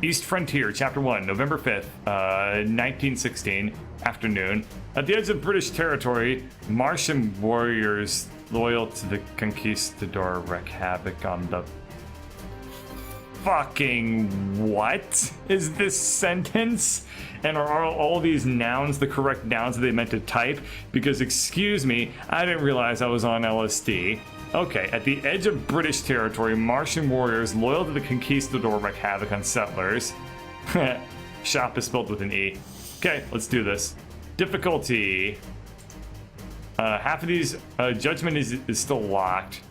East Frontier, Chapter 1, November 5th, 1916, afternoon. At the edge of British territory, Martian warriors loyal to the conquistador wreak havoc on the... Fucking what is this sentence? And are all these nouns the correct nouns that they meant to type? Because, excuse me, I didn't realize I was on LSD. Okay, at the edge of British territory, Martian warriors loyal to the conquistador wreak havoc on settlers. Shop is spelled with an E. Okay, let's do this. Difficulty. Half of these, judgment is still locked.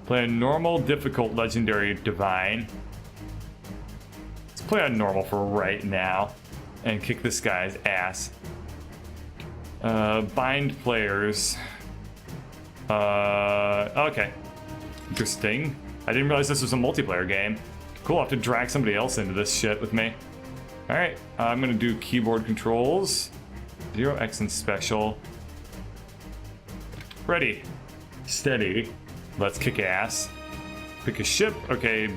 Play on normal, difficult, legendary, divine. Let's play on normal for right now and kick this guy's ass. Bind players. Okay. Interesting. I didn't realize this was a multiplayer game. Cool, I'll have to drag somebody else into this shit with me. Alright, I'm gonna do keyboard controls. 0x and special. Ready. Steady. Let's kick ass. Pick a ship. Okay.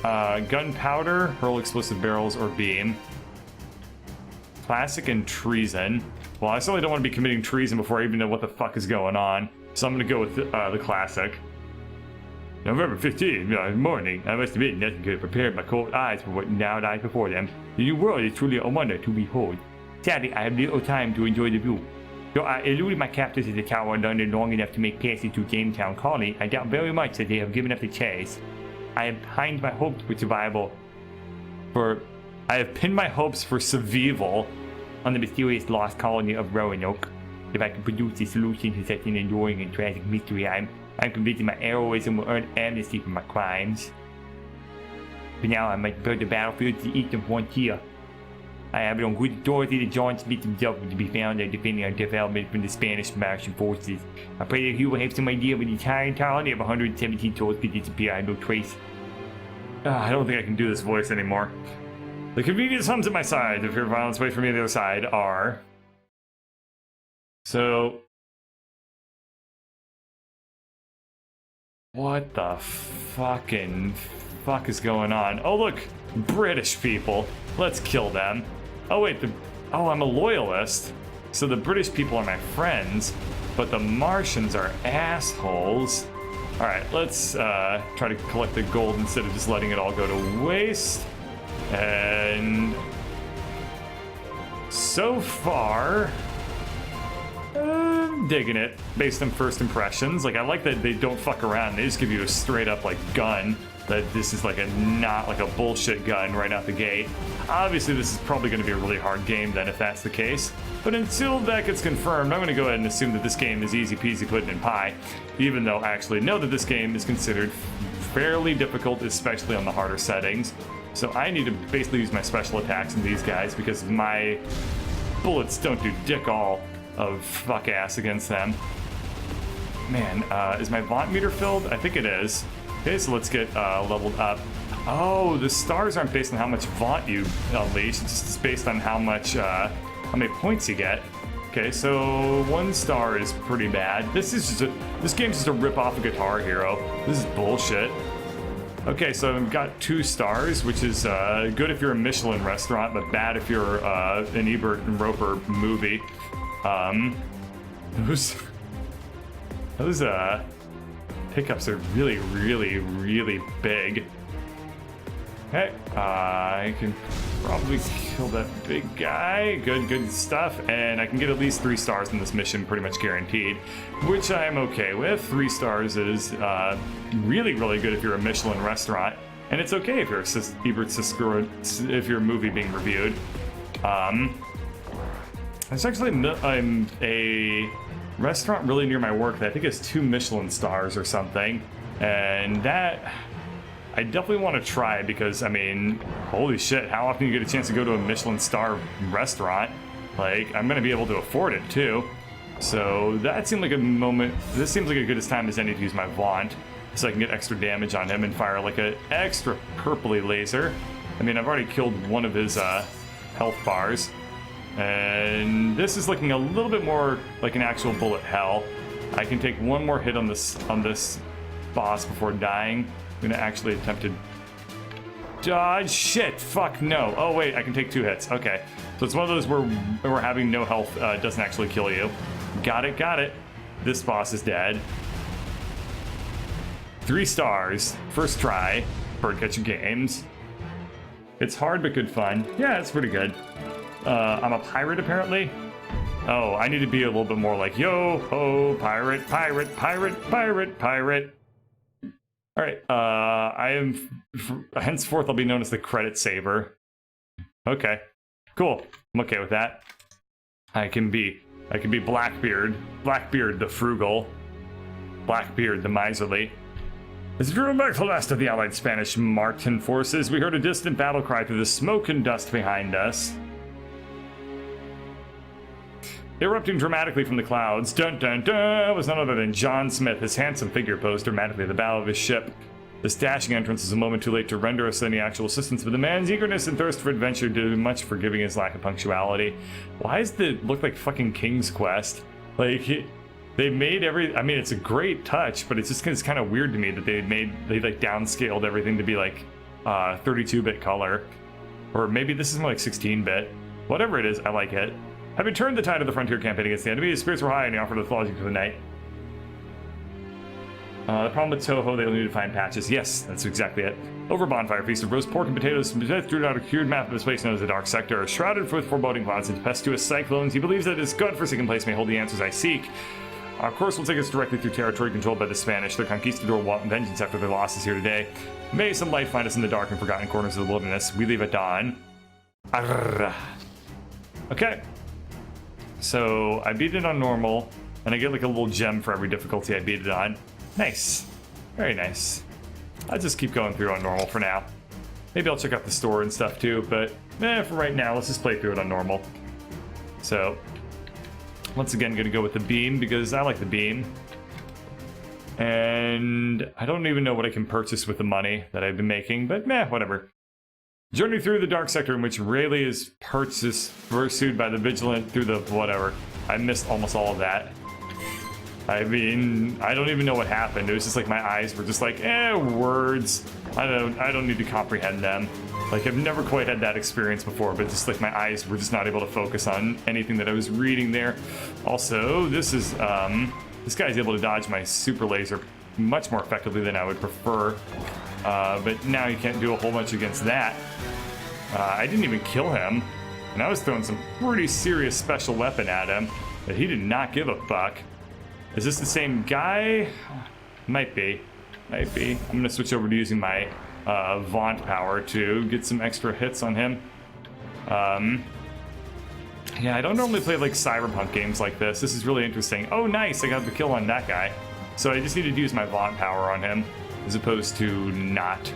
Gunpowder, hurl explosive barrels, or beam. Classic and treason. Well, I certainly don't want to be committing treason before I even know what the fuck is going on. So I'm going to go with the classic. November 15th, morning. I must admit, nothing could have prepared my cold eyes for what now lies before them. The new world is truly a wonder to behold. Sadly, I have little time to enjoy the view. Though I eluded my captors at the Tower of London long enough to make passage to Jamestown colony, I doubt very much that they have given up the chase. I have pinned my hopes for survival. I have pinned my hopes for survival on the mysterious lost colony of Roanoke. If I can produce a solution to such an enduring and tragic mystery, I'm convinced that my heroism will earn amnesty for my crimes. For now, I must prepare the battlefield to the eastern frontier. I have it on good authority that John Smith himself is to be found there defending our development from the Spanish Martian forces. I pray that he will have some idea of an entire colony of 117 souls could disappear. I have no trace. I don't think I can do this voice anymore. The convenience hums at my side. The fear of violence waits for me on the other side are... So... What the fucking fuck is going on? Oh look! British people. Let's kill them. Oh wait, I'm a loyalist. So the British people are my friends, but the Martians are assholes. Alright, let's try to collect the gold instead of just letting it all go to waste. And so far, I'm digging it based on first impressions. Like, I like that they don't fuck around. They just give you a straight up like gun. That this is like not like a bullshit gun right out the gate. Obviously, this is probably going to be a really hard game then if that's the case. But until that gets confirmed, I'm going to go ahead and assume that this game is easy peasy pudding in pie. Even though I actually know that this game is considered fairly difficult, especially on the harder settings. So I need to basically use my special attacks on these guys because my bullets don't do dick all of fuck ass against them. Man, is my Vaunt meter filled? I think it is. Okay, so let's get leveled up. Oh, the stars aren't based on how much Vaunt you unleash. It's just based on how many points you get. Okay, so 1 star is pretty bad. This game's just a rip off of Guitar Hero. This is bullshit. Okay, so I've got 2 stars, which is good if you're a Michelin restaurant, but bad if you're an Ebert and Roper movie. Those pickups are really, really, really big. Okay, I can probably kill that big guy. Good stuff. And I can get at least 3 stars in this mission, pretty much guaranteed, which I'm okay with. 3 stars is really, really good if you're a Michelin restaurant. And it's okay if you're if you're a movie being reviewed. There's actually a restaurant really near my work that I think has 2 Michelin stars or something, and that I definitely want to try because, I mean, holy shit, how often do you get a chance to go to a Michelin star restaurant? Like, I'm going to be able to afford it too. So that seemed like a moment, this seems like a good time as any to use my Vaunt so I can get extra damage on him and fire like an extra purpley laser. I mean, I've already killed one of his health bars. And this is looking a little bit more like an actual bullet hell. I can take 1 more hit on this boss before dying. I'm gonna actually attempt to dodge. Shit, fuck no. Oh wait, I can take 2 hits. Okay, so it's one of those where having no health doesn't actually kill you. Got it, got it. This boss is dead. 3 stars, first try, birdcatcher games. It's hard but good fun. Yeah, it's pretty good. I'm a pirate apparently. Oh, I need to be a little bit more like, yo ho, pirate, pirate, pirate, pirate, pirate. All right, I am, henceforth I'll be known as the credit saver. Okay, cool, I'm okay with that. I can be Blackbeard the frugal, Blackbeard the miserly. As we drew back the last of the allied Spanish Martin forces, we heard a distant battle cry through the smoke and dust behind us. Erupting dramatically from the clouds, dun dun dun, was none other than John Smith, his handsome figure posed dramatically at the bow of his ship. This dashing entrance is a moment too late to render us any actual assistance, but the man's eagerness and thirst for adventure did much for giving his lack of punctuality. Why does it look like fucking King's Quest? Like, they made I mean, it's a great touch, but it's kind of weird to me that they like downscaled everything to be like 32-bit color. Or maybe this is more like 16-bit. Whatever it is, I like it. Having turned the tide of the frontier campaign against the enemy, his spirits were high and he offered authority for the night. The problem with Toho, they only need to find patches. Yes, that's exactly it. Over a bonfire feast of roast pork and potatoes, Smith drew out a cured map of this place known as the Dark Sector. Shrouded with foreboding clouds and tempestuous cyclones, he believes that his godforsaken place may hold the answers I seek. Our course will take us directly through territory controlled by the Spanish. Their conquistador want vengeance after their losses here today. May some light find us in the dark and forgotten corners of the wilderness. We leave at dawn. Arrgh. Okay. So I beat it on normal, and I get like a little gem for every difficulty I beat it on. Nice. Very nice. I'll just keep going through on normal for now. Maybe I'll check out the store and stuff too, but for right now, let's just play through it on normal. So, once again, gonna go with the beam because I like the beam. And I don't even know what I can purchase with the money that I've been making, but whatever. Journey through the Dark Sector in which Rayleigh is pursued by the Vigilant through the whatever. I missed almost all of that. I mean, I don't even know what happened. It was just like my eyes were just like, words. I don't need to comprehend them. Like, I've never quite had that experience before, but just like my eyes were just not able to focus on anything that I was reading there. Also, this is, this guy's able to dodge my super laser much more effectively than I would prefer. But now you can't do a whole bunch against that. I didn't even kill him, and I was throwing some pretty serious special weapon at him, but he did not give a fuck. Is this the same guy? Might be. Might be. I'm gonna switch over to using my Vaunt power to get some extra hits on him. Yeah, I don't normally play like cyberpunk games like this. This is really interesting. Oh, nice! I got the kill on that guy. So I just needed to use my Vaunt power on him, as opposed to not.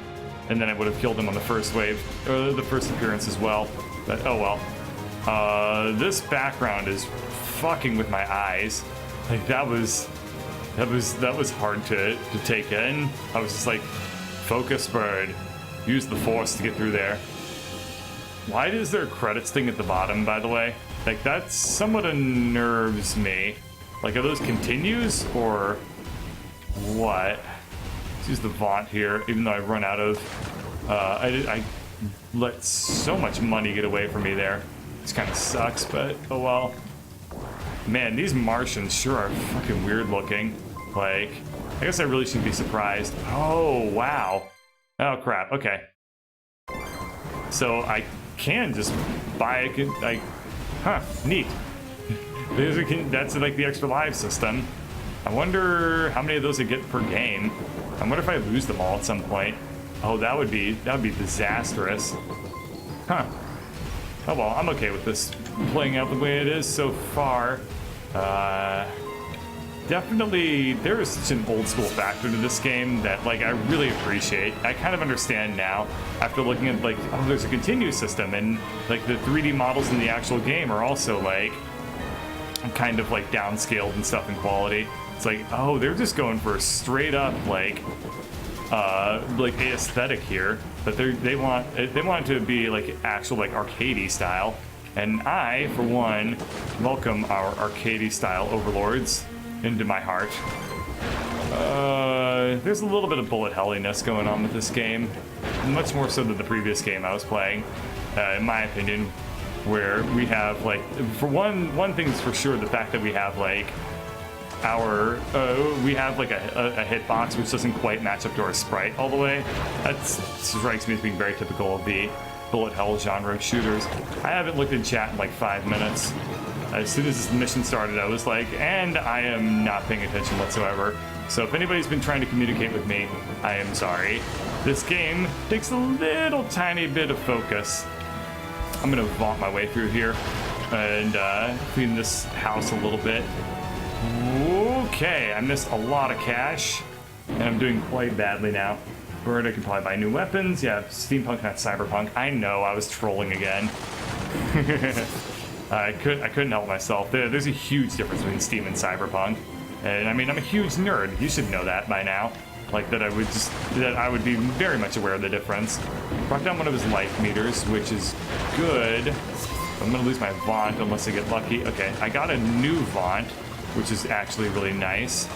And then I would have killed him on the first wave, or the first appearance as well. But oh well. This background is fucking with my eyes. Like that was hard to take in. I was just like, focus, bird. Use the force to get through there. Why is there a credits thing at the bottom, by the way? Like that somewhat unnerves me. Like, are those continues or what? Let's use the Vaunt here, even though I run out of... I let so much money get away from me there. This kind of sucks, but oh well. Man, these Martians sure are fucking weird looking. Like, I guess I really shouldn't be surprised. Oh, wow. Oh, crap. Okay. So I can just buy like, huh, neat. That's like the extra live system. I wonder how many of those I get per game. I wonder if I lose them all at some point. Oh, that would be disastrous. Huh. Oh well, I'm okay with this playing out the way it is so far. Definitely, there is such an old school factor to this game that like I really appreciate. I kind of understand now after looking at like, oh, there's a continue system and like the 3D models in the actual game are also like kind of like downscaled and stuff in quality. It's like, oh, they're just going for a straight up like aesthetic here, but they want it to be like actual like arcadey style. And I, for one, welcome our arcadey style overlords into my heart. there's a little bit of bullet helliness going on with this game, much more so than the previous game I was playing, in my opinion, where we have, like, for one thing's for sure, the fact that we have, like, we have like a hitbox which doesn't quite match up to our sprite all the way. That strikes me as being very typical of the bullet hell genre of shooters. I haven't looked in chat in like 5 minutes. As soon as this mission started, I was like, and I am not paying attention whatsoever. So if anybody's been trying to communicate with me, I am sorry. This game takes a little tiny bit of focus. I'm gonna vaunt my way through here and clean this house a little bit. Okay, I missed a lot of cash, and I'm doing quite badly now. Bird, I can probably buy new weapons. Yeah, steampunk, not cyberpunk. I know, I was trolling again. I couldn't help myself. There's a huge difference between Steam and cyberpunk, and I mean, I'm a huge nerd. You should know that by now. Like that, I would be very much aware of the difference. Brought down one of his life meters, which is good. I'm gonna lose my Vaunt unless I get lucky. Okay, I got a new Vaunt, which is actually really nice.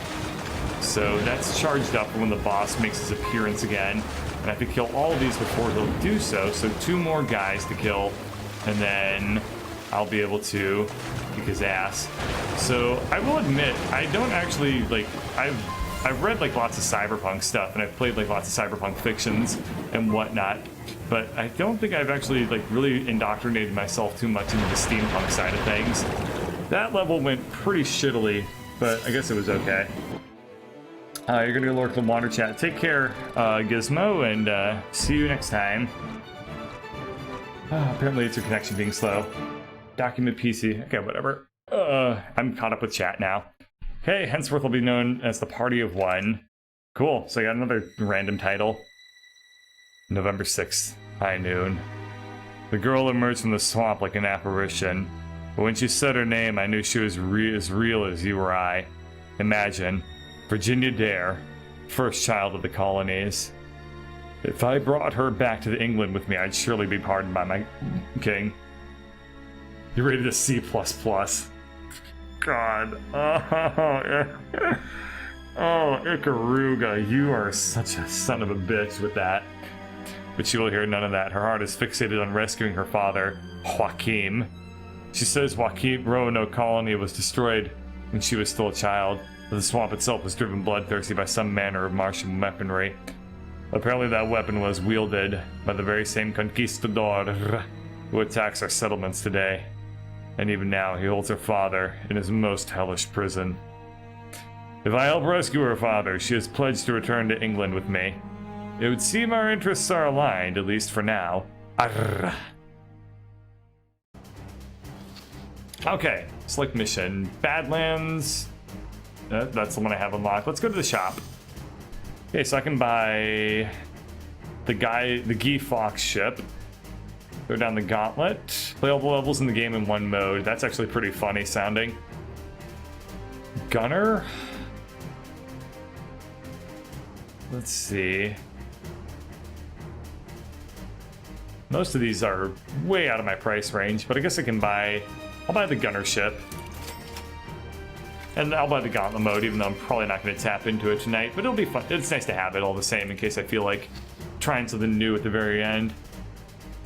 So that's charged up for when the boss makes his appearance again. And I have to kill all of these before he'll do so. So 2 more guys to kill, and then I'll be able to kick his ass. So I will admit, I don't actually, like, I've read like lots of cyberpunk stuff, and I've played like lots of cyberpunk fictions and whatnot, but I don't think I've actually like really indoctrinated myself too much into the steampunk side of things. That level went pretty shittily, but I guess it was okay. You're gonna go lurk the water chat. Take care, Gizmo, and see you next time. Apparently it's your connection being slow. Document PC. Okay, whatever. I'm caught up with chat now. Okay, henceforth will be known as the Party of One. Cool, so I got another random title. November 6th, high noon. The girl emerged from the swamp like an apparition. But when she said her name, I knew she was as real as you or I. Imagine, Virginia Dare, first child of the colonies. If I brought her back to England with me, I'd surely be pardoned by my king. You're rated a C++. God. Oh, Ikaruga, you are such a son of a bitch with that. But she will hear none of that. Her heart is fixated on rescuing her father, Joachim. She says Joachim Roanoke colony was destroyed when she was still a child, but the swamp itself was driven bloodthirsty by some manner of Martian weaponry. Apparently that weapon was wielded by the very same conquistador who attacks our settlements today. And even now, he holds her father in his most hellish prison. If I help rescue her father, she has pledged to return to England with me. It would seem our interests are aligned, at least for now. Ahhhhh. Okay, select mission. Badlands. That's the one I have unlocked. Let's go to the shop. Okay, so I can buy the Guy Fawkes ship. Go down the gauntlet. Play all the levels in the game in one mode. That's actually pretty funny sounding. Gunner? Let's see. Most of these are way out of my price range, but I guess I can I'll buy the gunner ship. And I'll buy the gauntlet mode, even though I'm probably not going to tap into it tonight. But it'll be fun. It's nice to have it all the same in case I feel like trying something new at the very end.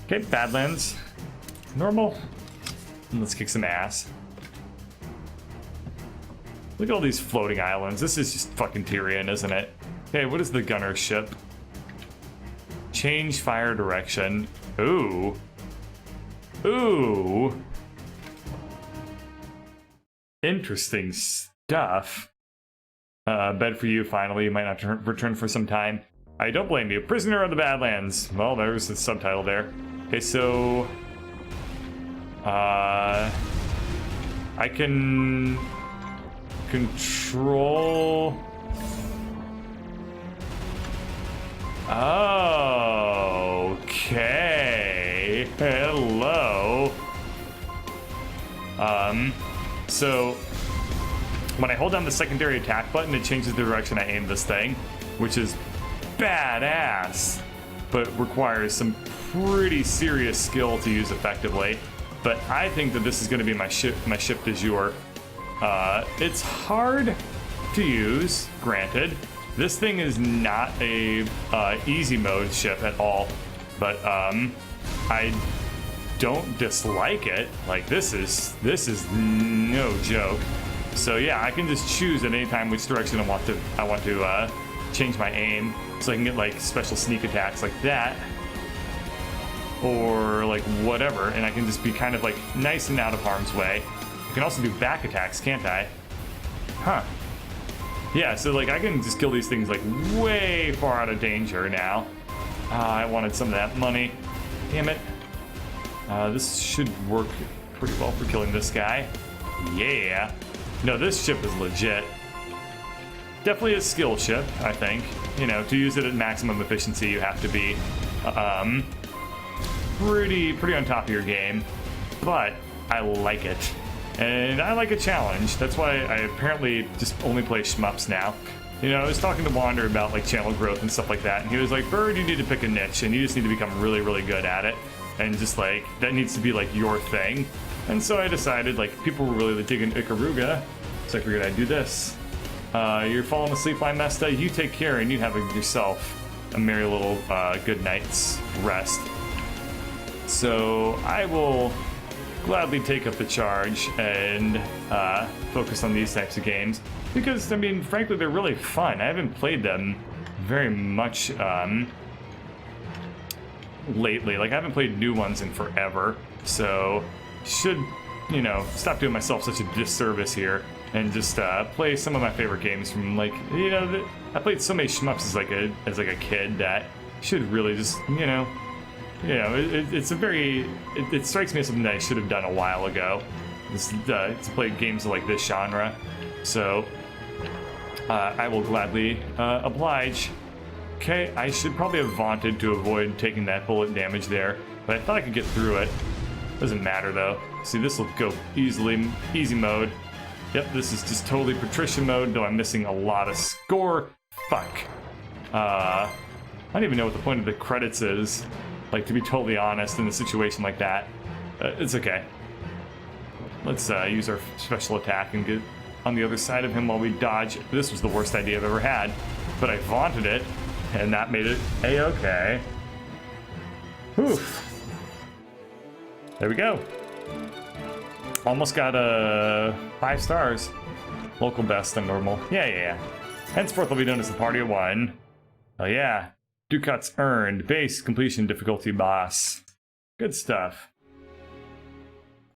Okay, Badlands. Normal. And let's kick some ass. Look at all these floating islands. This is just fucking Tyrion, isn't it? Okay, what is the gunner ship? Change fire direction. Ooh. Ooh. Interesting stuff. Bed for you, finally. You might not return for some time. I don't blame you. Prisoner of the Badlands. Well, there's the subtitle there. Okay, so... I can... control... Okay. Hello. So when I hold down the secondary attack button, it changes the direction I aim this thing, which is badass, but requires some pretty serious skill to use effectively. But I think that this is going to be my ship du jour. It's hard to use, granted, This thing is not a easy mode ship at all, but I don't dislike it. Like this is no joke. So yeah, I can just choose at any time which direction I want to change my aim, so I can get like special sneak attacks like that, or like whatever, and I can just be kind of like nice and out of harm's way. I can also do back attacks, can't I? Huh. Yeah, so like I can just kill these things like way far out of danger now. I wanted some of that money. Damn it. This should work pretty well for killing this guy. Yeah. No, this ship is legit. Definitely a skill ship, I think. You know, to use it at maximum efficiency, you have to be pretty on top of your game. But I like it. And I like a challenge. That's why I apparently just only play shmups now. You know, I was talking to Wander about like channel growth and stuff like that, and he was like, Bird, you need to pick a niche, and you just need to become really, really good at it. And just like, that needs to be like your thing. And so I decided, like, people were really digging Ikaruga, so I figured I'd do this. You're falling asleep, I messed up. You take care, and you have yourself a merry little good night's rest. So I will gladly take up the charge and focus on these types of games, because I mean, frankly, they're really fun. I haven't played them very much lately. Like, I haven't played new ones in forever, so should, you know, stop doing myself such a disservice here and just play some of my favorite games from, like, you know, I played so many shmups as a kid that should really just, you know, it's a very, it strikes me as something that I should have done a while ago, to play games like this genre. So I will gladly oblige. Okay, I should probably have vaunted to avoid taking that bullet damage there, but I thought I could get through it. Doesn't matter though. See, this will go easily, easy mode. Yep, this is just totally patrician mode, though I'm missing a lot of score. Fuck. I don't even know what the point of the credits is. Like, to be totally honest, in a situation like that. It's okay. Let's use our special attack and get on the other side of him while we dodge. This was the worst idea I've ever had, but I vaunted it, and that made it a-okay. Whew. There we go. Almost got 5 stars. Local best and normal. Yeah. Henceforth, I'll be known as the Party of One. Oh yeah. Ducats earned. Base completion difficulty boss. Good stuff.